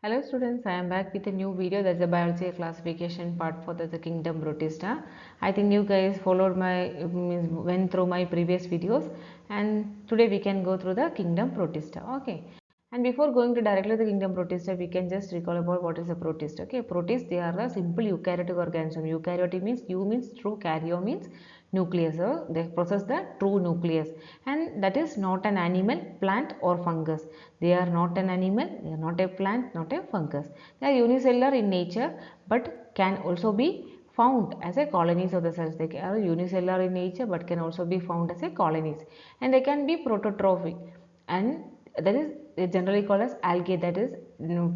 Hello students, I am back with a new video. That's a biology classification part for the Kingdom Protista. I think you guys followed went through my previous videos, and today we can go through the Kingdom Protista. Okay. And before going to directly the Kingdom Protista, we can just recall about what is a protist. Okay, protists, they are a simple eukaryotic organism. Eukaryotic means means true, karyo means nucleus. So they possess the true nucleus, and that is not an animal, plant or fungus. They are not an animal, they are not a plant, not a fungus. They are unicellular in nature, but can also be found as a colonies of the cells. They are unicellular in nature, but can also be found as a colonies, and they can be prototrophic, and that is generally called as algae, that is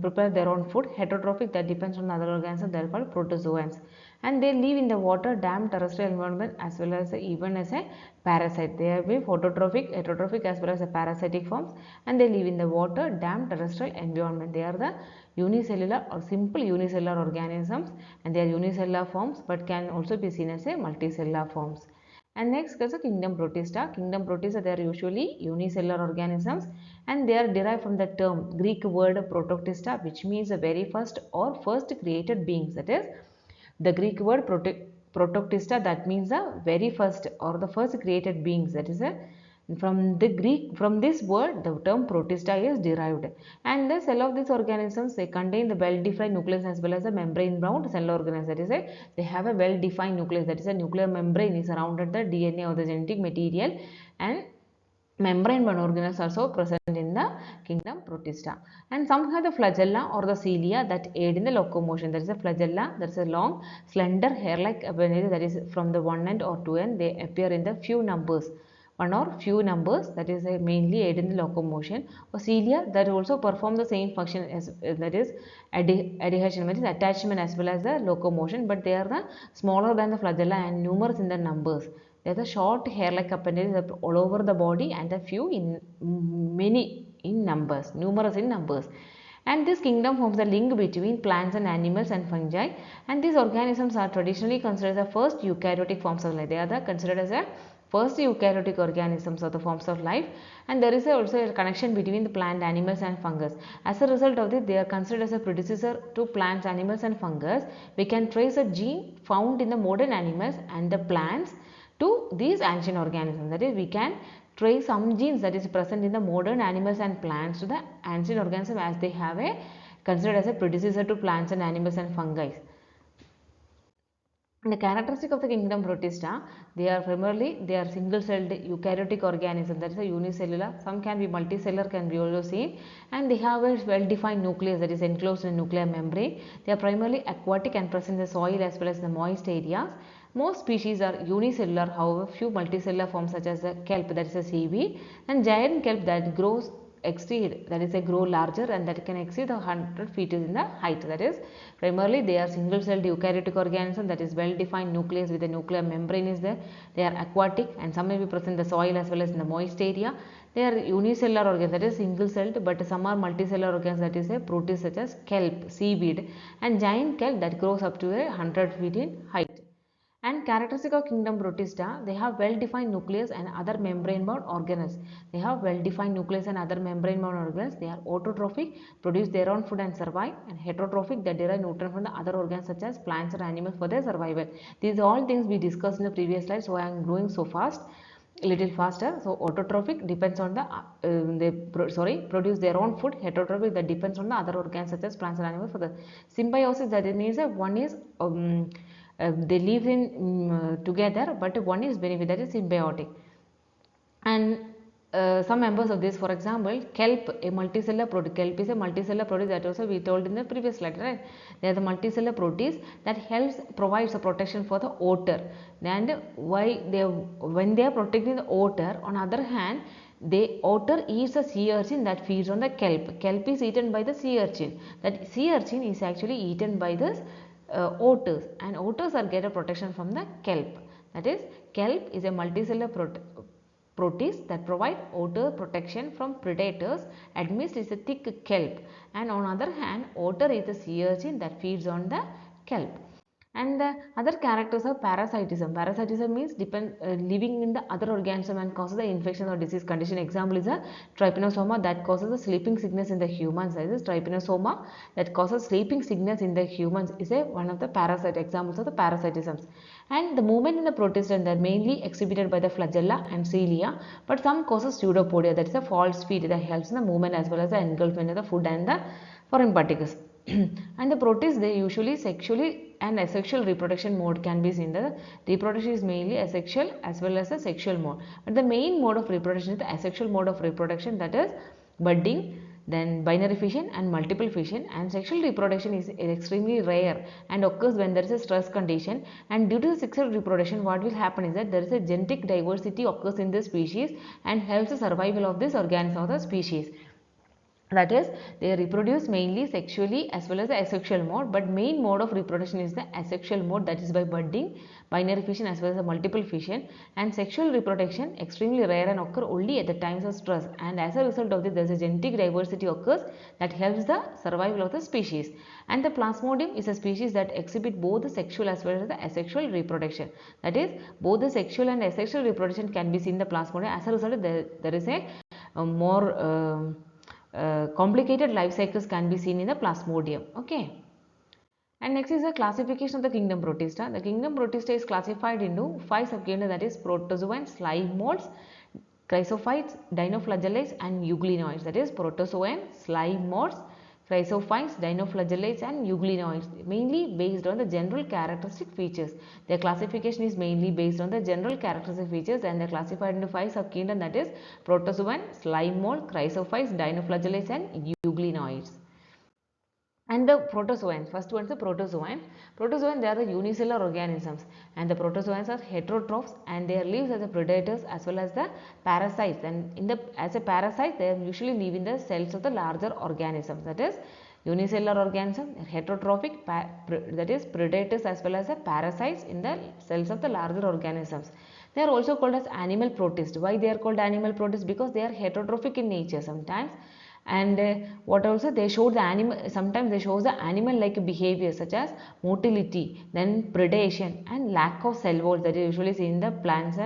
prepare their own food. Heterotrophic, that depends on other organisms, they are called protozoans, and they live in the water, damp, terrestrial environment, as well as even as a parasite. They are phototrophic, heterotrophic, as well as a parasitic forms, and they live in the water, damp, terrestrial environment. They are the unicellular or simple unicellular organisms, and they are unicellular forms, but can also be seen as a multicellular forms. And next is the Kingdom Protista. Kingdom Protista, they are usually unicellular organisms, and they are derived from the term Greek word protoctista, which means the very first or first created beings. That is the Greek word protoctista, that means the very first or the first created beings. That is from this word the term protista is derived. And the cell of these organisms, they contain the well defined nucleus as well as a membrane bound cell organelles. That is they have a well defined nucleus, that is a nuclear membrane is surrounded the DNA or the genetic material, and membrane bound organelles also present in the Kingdom Protista. And some have the flagella or the cilia that aid in the locomotion. There is a flagella, there is a long slender hair like appendage, that is from the one end or two end. They appear in the few numbers, one or few numbers, that is mainly aid in the locomotion. Or cilia that also perform the same function as that is adhesion, that is attachment as well as the locomotion, but they are the smaller than the flagella and numerous in the numbers. There is a short hair-like appendage all over the body, and a few in many in numbers, numerous in numbers. And this kingdom forms the link between plants and animals and fungi. And these organisms are traditionally considered as the first eukaryotic forms of life. They are considered as a first eukaryotic organisms or the forms of life. And there is also a connection between the plant, animals and fungus. As a result of this, they are considered as a predecessor to plants, animals and fungus. We can trace a gene found in the modern animals and the plants to these ancient organisms. That is, we can trace some genes that is present in the modern animals and plants to the ancient organisms, as they have a considered as a predecessor to plants and animals and fungi. The characteristic of the Kingdom Protista, they are single-celled eukaryotic organisms, that is a unicellular. Some can be multicellular, can be also seen, and they have a well-defined nucleus that is enclosed in a nuclear membrane. They are primarily aquatic and present in the soil as well as the moist areas. Most species are unicellular, however few multicellular forms such as the kelp, that is a seaweed, and giant kelp that grows grow larger and that can exceed the 100 feet in the height. That is, primarily they are single-celled eukaryotic organisms, that is well-defined nucleus with a nuclear membrane is there. They are aquatic and some may be present in the soil as well as in the moist area. They are unicellular organisms, that is single-celled, but some are multicellular organisms, that is a protist such as kelp, seaweed, and giant kelp that grows up to 100 feet in height. And characteristic of Kingdom Protista, they have well-defined nucleus and other membrane-bound organelles. They have well-defined nucleus and other membrane-bound organelles. They are autotrophic, produce their own food and survive, and heterotrophic, that derive nutrients from the other organs such as plants or animals for their survival. These are all things we discussed in the previous slide, so I am going so fast. A little faster. So autotrophic depends on the produce their own food. Heterotrophic, that depends on the other organs such as plants and animals for the symbiosis, that means one is they live in together, but one is benefit, that is symbiotic. And some members of this, for example, kelp, a multicellular protein. Kelp is a multicellular protein, that also we told in the previous slide, right? They are the multicellular proteins that provides a protection for the otter. And when they are protecting the otter, on other hand, the otter eats a sea urchin that feeds on the kelp. Kelp is eaten by the sea urchin. That sea urchin is actually eaten by this otters, and otters are get a protection from the kelp. That is, kelp is a multicellular protist that provide otter protection from predators amidst is a thick kelp, and on other hand, otter is a sea urchin that feeds on the kelp. And the other characters are parasitism. Parasitism means living in the other organism and causes the infection or disease condition. Example is a trypanosoma that causes a sleeping sickness in the humans. That is trypanosoma that causes sleeping sickness in the humans is one of the parasite examples of the parasitisms. And the movement in the protist are mainly exhibited by the flagella and cilia, but some causes pseudopodia, that is a false feet that helps in the movement as well as the engulfment of the food and the foreign particles. And the protists, they usually sexually and asexual reproduction mode can be seen. The reproduction is mainly asexual as well as the sexual mode, but the main mode of reproduction is the asexual mode of reproduction, that is budding, then binary fission and multiple fission. And sexual reproduction is extremely rare and occurs when there is a stress condition, and due to the sexual reproduction what will happen is that there is a genetic diversity occurs in the species and helps the survival of this organism of the species. That is, they reproduce mainly sexually as well as the asexual mode, but main mode of reproduction is the asexual mode, that is by budding, binary fission as well as the multiple fission. And sexual reproduction extremely rare and occur only at the times of stress, and as a result of this there is a genetic diversity occurs that helps the survival of the species. And the Plasmodium is a species that exhibit both the sexual as well as the asexual reproduction. That is, both the sexual and asexual reproduction can be seen in the Plasmodium. As a result, there is a more complicated life cycles can be seen in the Plasmodium. Okay. And next is the classification of the Kingdom Protista. The Kingdom Protista is classified into 5 subkingdoms, that is Protozoans, slime molds, Chrysophytes, Dinoflagellates and Euglenoids. That is Protozoans, slime molds, Chrysophytes, Dinoflagellates and Euglenoids, mainly based on the general characteristic features. Their classification is mainly based on the general characteristic features, and they are classified into 5 subkingdoms, that is Protozoan, slime mold, Chrysophytes, Dinoflagellates and Euglenoids. And the protozoans, first one is the protozoan. Protozoan, they are the unicellular organisms, and the protozoans are heterotrophs and they live as the predators as well as the parasites. And as a parasite, they usually live in the cells of the larger organisms. That is, unicellular organism, heterotrophic, that is predators as well as the parasites in the cells of the larger organisms. They are also called as animal protists. Why they are called animal protists? Because they are heterotrophic in nature sometimes. And what also they show the animal, sometimes they show the animal like behavior such as motility, then predation and lack of cell walls that is usually seen in the plants.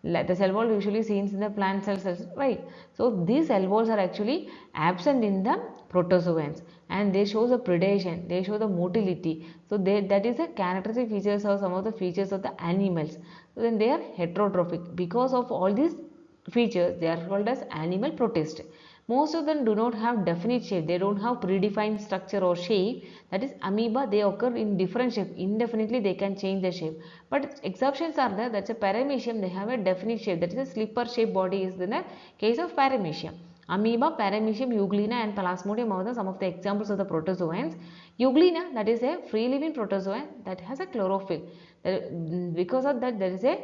The cell wall usually seen in the plant cells, right? So these cell walls are actually absent in the protozoans, and they show the predation, they show the motility. So that is a characteristic features or some of the features of the animals. So then they are heterotrophic. Because of all these features, they are called as animal protists. Most of them do not have definite shape. They don't have predefined structure or shape. That is, amoeba, they occur in different shape. Indefinitely they can change the shape. But exceptions are there. That's a paramecium. They have a definite shape. That is a slipper shaped body is in the case of paramecium. Amoeba, paramecium, euglena and plasmodium are some of the examples of the protozoans. Euglena, that is a free living protozoan that has a chlorophyll. Because of that, there is a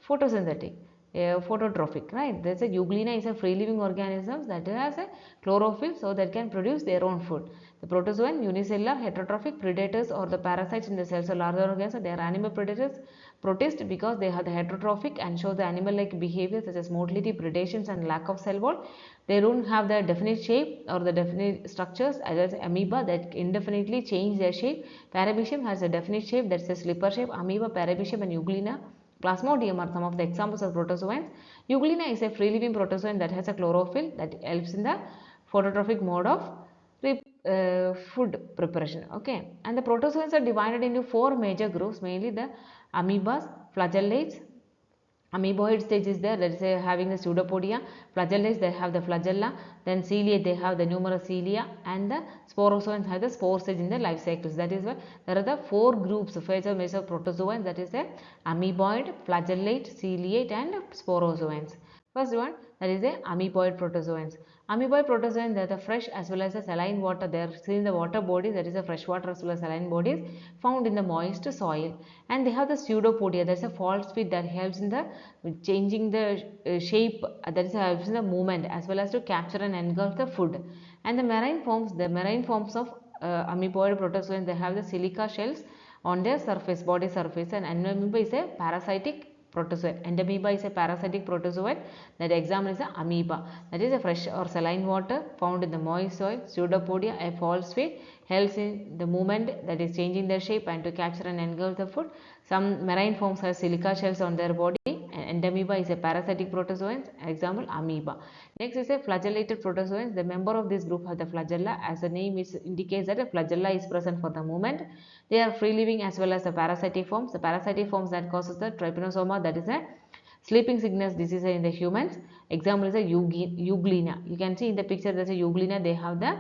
photosynthetic. Phototrophic, right? There's a Euglena is a free living organism that has a chlorophyll, so that can produce their own food. The protozoan, unicellular, heterotrophic predators or the parasites in the cells of larger organisms. They are animal predators, protists, because they have the heterotrophic and show the animal like behavior such as motility, predations and lack of cell wall. They don't have the definite shape or the definite structures as amoeba that indefinitely change their shape. Paramecium has a definite shape, that's a slipper shape. Amoeba, paramecium and Euglena, Plasmodium are some of the examples of protozoans. Euglena is a free living protozoan that has a chlorophyll that helps in the phototrophic mode of food preparation. Okay, and the protozoans are divided into 4 major groups, mainly the amoebas, flagellates. Amoeboid stage is there, that is having the pseudopodia. Flagellates, they have the flagella. Then ciliate, they have the numerous cilia, and the sporozoans have the spore stage in the life cycles. That is why there are the 4 groups of major protozoans, that is the amoeboid, flagellate, ciliate and sporozoans. First one, that is the amoeboid protozoans. Amoeboid protozoans, they are the fresh as well as the saline water. They are seen in the water bodies, that is the fresh water as well as saline bodies found in the moist soil. And they have the pseudopodia, that is a false feet that helps in the changing the shape, that is helps in the movement as well as to capture and engulf the food. And the marine forms of amoeboid protozoans, they have the silica shells on their surface, body surface, and amoeba is a parasitic protozoan. And amoeba is a parasitic protozoan. That example is the amoeba. That is a fresh or saline water found in the moist soil. Pseudopodia, a false feed, helps in the movement, that is changing their shape and to capture and engulf the food. Some marine forms have silica shells on their body. And amoeba is a parasitic protozoan. Example, amoeba. Next is a flagellated protozoans. The member of this group have the flagella. As the name indicates that a flagella is present for the movement. They are free living as well as the parasitic forms. The parasitic forms that causes the trypanosoma, that is a sleeping sickness disease in the humans. Example is a Euglena. You can see in the picture there is a Euglena. They have the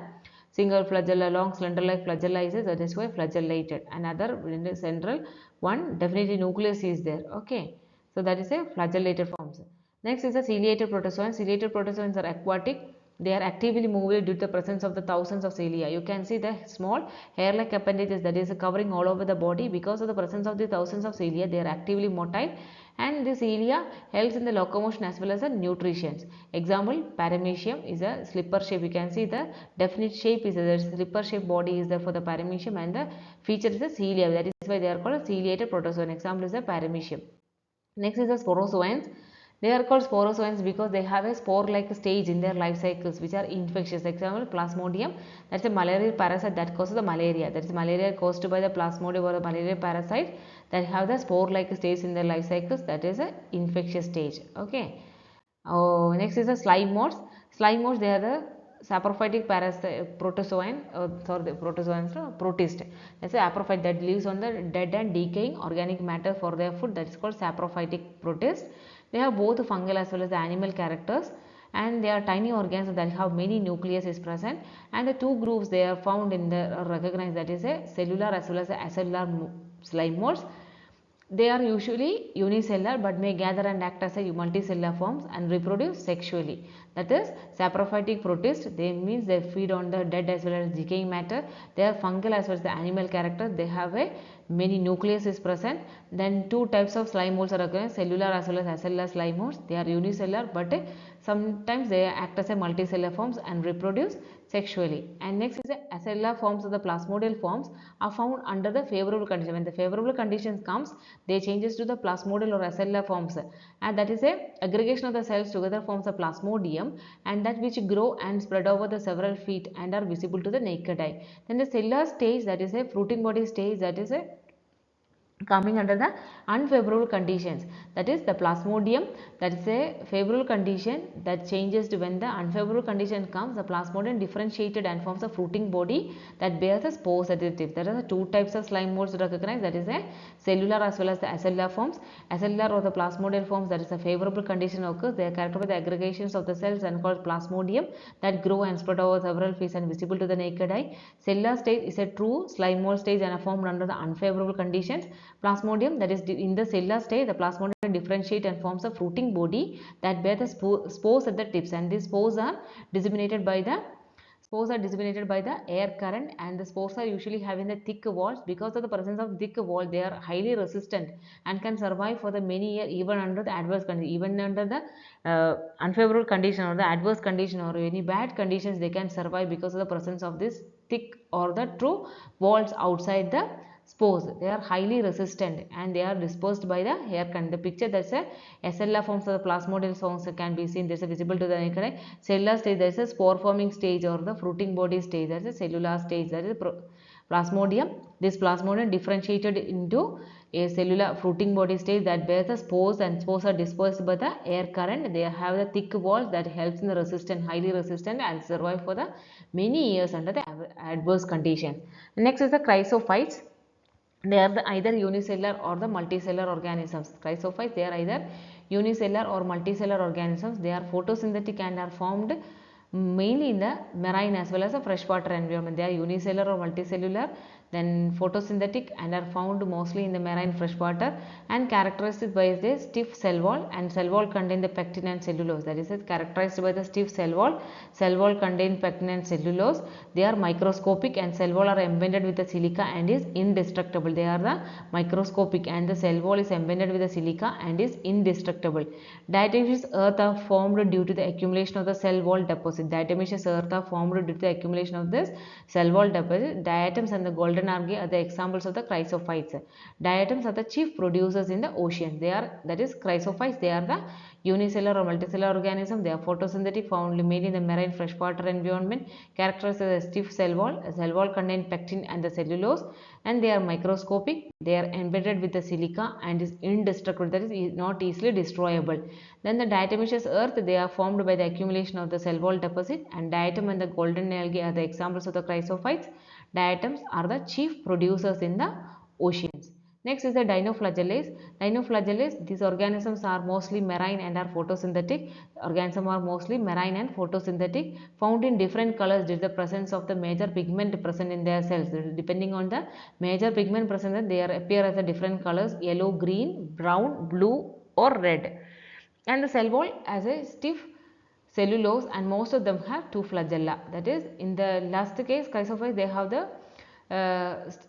single flagella, long slender like flagella is, that is why flagellated. Another in the central one, definitely nucleus is there. Okay. So that is a flagellated forms. Next is the ciliated protozoans. Ciliated protozoans are aquatic. They are actively movable due to the presence of the thousands of cilia. You can see the small hair-like appendages that is covering all over the body. Because of the presence of the thousands of cilia, they are actively motile, and the cilia helps in the locomotion as well as the nutrition. Example, Paramecium is a slipper shape. You can see the definite shape is the slipper shape body is there for the Paramecium, and the feature is the cilia. That is why they are called a ciliated protozoan. Example is the Paramecium. Next is the Sporozoans. They are called Sporozoans because they have a spore-like stage in their life cycles which are infectious. Example, Plasmodium, that is a malarial parasite that causes the malaria. That is malaria caused by the Plasmodium or the malaria parasite that have the spore-like stage in their life cycles. That is a infectious stage. Okay. Next is the slime moulds. Slime moulds, they are the saprophytic protozoan, protozoans, protist. That's a saprophyte that lives on the dead and decaying organic matter for their food. That is called saprophytic protist. They have both fungal as well as the animal characters, and they are tiny organisms that have many nucleus is present. And the two groups they are found in the recognized, that is a cellular as well as a acellular slime moulds. They are usually unicellular but may gather and act as a multicellular forms and reproduce sexually. That is saprophytic protists. They means they feed on the dead as well as decaying matter. They are fungal as well as the animal character. They have a many nucleus is present. Then two types of slime moulds are recognized, cellular as well as acellular slime moulds. They are unicellular but sometimes they act as a multicellular forms and reproduce sexually. And next is the acellular forms of the plasmodial forms are found under the favorable condition. When the favorable conditions comes, they changes to the plasmodial or acellular forms, and that is a aggregation of the cells together forms a plasmodium, and that which grow and spread over the several feet and are visible to the naked eye. Then the cellular stage, that is a fruiting body stage, that is a coming under the unfavorable conditions. That is the plasmodium, that is a favorable condition that changes to when the unfavorable condition comes. The plasmodium differentiated and forms a fruiting body that bears the spores at the tip. There are the two types of slime moulds recognized, that is a cellular as well as the acellular forms. Acellular or the plasmodial forms, that is a favorable condition occurs. They are characterized by the aggregations of the cells and called plasmodium that grow and spread over several feet and visible to the naked eye. Cellular stage is a true slime mould stage and are formed under the unfavorable conditions. Plasmodium, that is in the cellular state, the plasmodium differentiate and forms a fruiting body that bear the spores at the tips, and these spores are disseminated by the air current, and the spores are usually having the thick walls. Because of the presence of thick wall, they are highly resistant and can survive for the many years even under the adverse condition, even under the unfavorable condition or the adverse condition or any bad conditions. They can survive because of the presence of this thick or the true walls outside the spores. They are highly resistant and they are dispersed by the air current. The picture, that's a acellular forms of the plasmodial forms can be seen. This is visible to the naked eye. Cellular stage, there is a spore forming stage or the fruiting body stage. That is a cellular stage, that is plasmodium. This plasmodium differentiated into a cellular fruiting body stage that bears the spores, and spores are dispersed by the air current. They have the thick walls that helps in the resistant, highly resistant, and survive for the many years under the adverse conditions. Next is the Chrysophytes. They are either unicellular or the multicellular organisms. Chrysophytes, they are either unicellular or multicellular organisms. They are photosynthetic and are formed mainly in the marine as well as the freshwater environment. They are unicellular or multicellular, then photosynthetic, and are found mostly in the marine freshwater, and characterized by the stiff cell wall, and cell wall contain the pectin and cellulose. That is characterized by the stiff cell wall contain pectin and cellulose. They are microscopic and cell wall are embedded with the silica and is indestructible. They are the microscopic and the cell wall is embedded with the silica and is indestructible. Diatomaceous earth are formed due to the accumulation of the cell wall deposits. deposit. Diatomaceous earth are formed due to the accumulation of this cell wall deposit. Diatoms and the golden algae are the examples of the chrysophytes. Diatoms are the chief producers in the ocean. They are, that is chrysophytes, they are the unicellular or multicellular organism. They are photosynthetic, found mainly in the marine freshwater environment, characterized as a stiff cell wall. A cell wall contains pectin and the cellulose, and they are microscopic. They are embedded with the silica and is indestructible, that is not easily destroyable. Then the diatomaceous earth, they are formed by the accumulation of the cell wall deposit, and diatom and the golden algae are the examples of the chrysophytes. Diatoms are the chief producers in the oceans. Next is the dinoflagellates. Dinoflagellates, these organisms are mostly marine and are photosynthetic. Organisms are mostly marine and photosynthetic, found in different colors due to the presence of the major pigment present in their cells. Depending on the major pigment present, they appear as a different colors: yellow, green, brown, blue or red. And the cell wall as a stiff cellulose, and most of them have two flagella. That is, in the last case, chrysophytes, they have the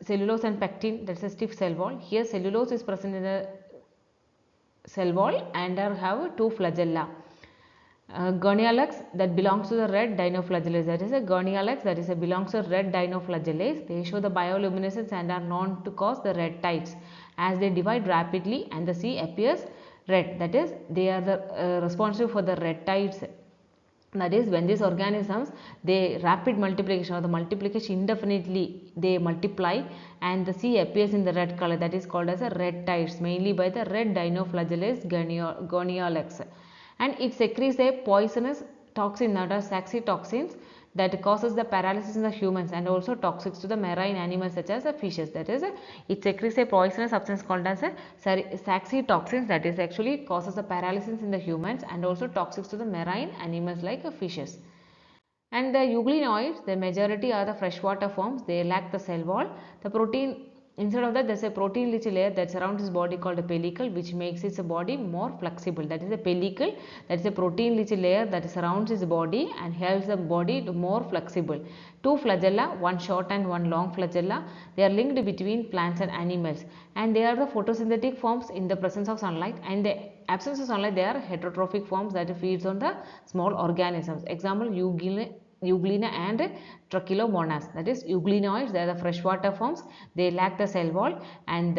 cellulose and pectin, that's a stiff cell wall. Here cellulose is present in the cell wall and have two flagella. Gonialax, that belongs to the red dinoflagellates. That is a Gonialax, that is a belongs to red dinoflagellates. They show the bioluminescence and are known to cause the red tides as they divide rapidly and the sea appears red. That is, they are the responsible for the red tides. That is, when these organisms, they rapid multiplication or the multiplication indefinitely, they multiply and the sea appears in the red color, that is called as a red tides, mainly by the red dinoflagellates Gonialax. And it secretes a poisonous toxin, that are saxitoxins, that causes the paralysis in the humans and also toxic to the marine animals such as the fishes. That is, it secretes a poisonous substance called as a saxitoxins, that is actually causes the paralysis in the humans and also toxic to the marine animals like fishes. And the euglenoids, the majority are the freshwater forms. They lack the cell wall. The protein, instead of that, there is a protein rich layer that surrounds its body called a pellicle, which makes its body more flexible. That is a pellicle, that is a protein rich layer that surrounds its body and helps the body to more flexible. Two flagella, one short and one long flagella. They are linked between plants and animals, and they are the photosynthetic forms in the presence of sunlight, and the absence of sunlight, they are heterotrophic forms that feeds on the small organisms. Example, Euglena and Trachylomonas. That is, euglenoids, they are the freshwater forms. They lack the cell wall and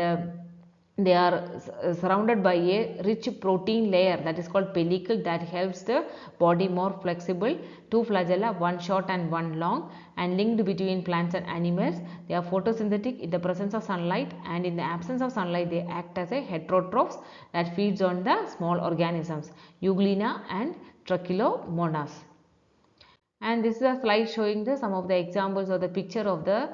they are surrounded by a rich protein layer that is called pellicle that helps the body more flexible. Two flagella, one short and one long, and linked between plants and animals. They are photosynthetic in the presence of sunlight, and in the absence of sunlight they act as a heterotrophs that feeds on the small organisms, Euglena and Trachylomonas. And this is a slide showing the some of the examples or the picture of the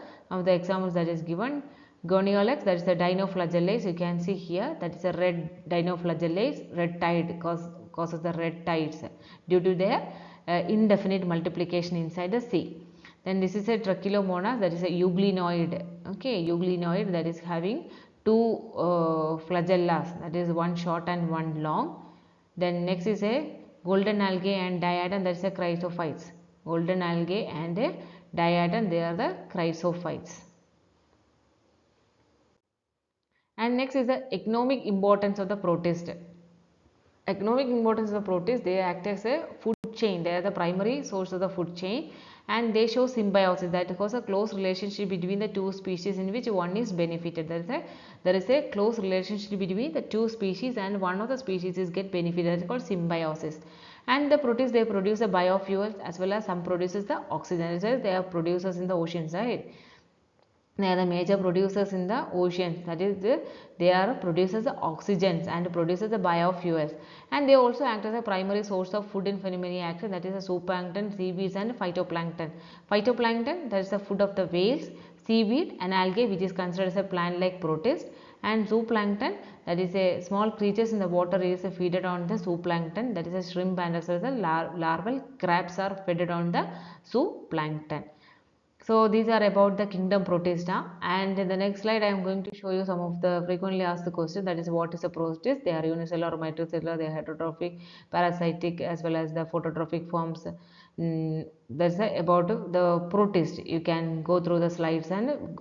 examples that is given. Gonialax, that is the dinoflagellates, you can see here, that is a red dinoflagellates, red tide causes the red tides due to their indefinite multiplication inside the sea. Then this is a Trachylomonas, that is a euglenoid, okay, euglenoid, that is having two flagellas, that is one short and one long. Then next is a golden algae and diatom, that is a chrysophytes. Golden algae and a diatom, they are the chrysophytes. And next is the economic importance of the protist. Economic importance of the protist, they act as a food chain. They are the primary source of the food chain, and they show symbiosis, that cause a close relationship between the two species in which one is benefited. There is a close relationship between the two species and one of the species is get benefited. That is called symbiosis. And the protists, they produce the biofuels as well as some produces the oxygen. They are producers in the oceans, right? They are the major producers in the oceans, that is they are producers of oxygens and producers the biofuels, and they also act as a primary source of food in many actions, that is the zooplankton, seaweeds and phytoplankton. Phytoplankton, that is the food of the whales, seaweed and algae which is considered as a plant like protist, and zooplankton, that is a small creatures in the water is feeded on the zooplankton, that is a shrimp and as well as the larval crabs are fed on the zooplankton. So these are about the Kingdom Protista, and in the next slide I am going to show you some of the frequently asked questions, that is what is a protist. They are unicellular, multicellular, they are heterotrophic, parasitic as well as the phototrophic forms. That's about the protist. You can go through the slides and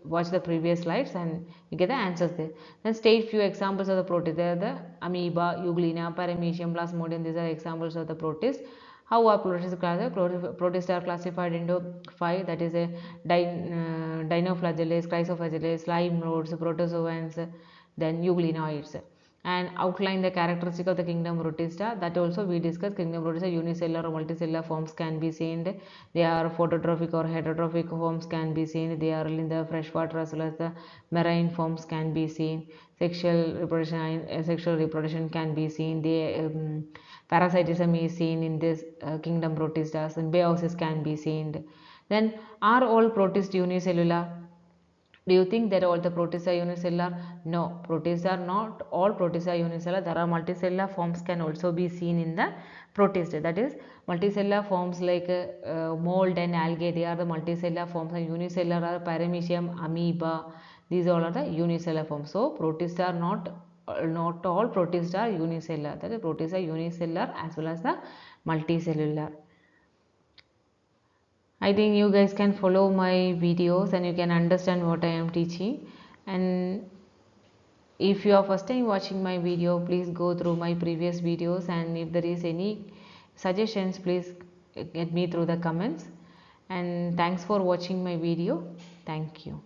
watch the previous slides and you get the answers there. Then state few examples of the protist. They are the Amoeba, Euglena, Paramecium, Plasmodium. These are examples of the protist. How are protists classified? Protists are classified into 5, that is a Dinoflagellates, Chrysophytes, slime moulds, Protozoans, then Euglenoids. And outline the characteristic of the Kingdom Protista, that also we discussed. Kingdom Protista unicellular or multicellular forms can be seen. They are phototrophic or heterotrophic forms can be seen. They are in the freshwater as well as the marine forms can be seen. Sexual reproduction can be seen. Parasitism is seen in this Kingdom Protistas. Symbiosis can be seen. Then are all protists unicellular? Do you think that all the protists are unicellular? No, protists are not all protists are unicellular. There are multicellular forms can also be seen in the protist. That is, multicellular forms like mold and algae, they are the multicellular forms, and unicellular are Paramecium, Amoeba. These all are the unicellular forms. So protists are not all protists are unicellular. That is, protists are unicellular as well as the multicellular. I think you guys can follow my videos and you can understand what I am teaching. And if you are first time watching my video, please go through my previous videos, and if there is any suggestions, please get me through the comments. And thanks for watching my video. Thank you.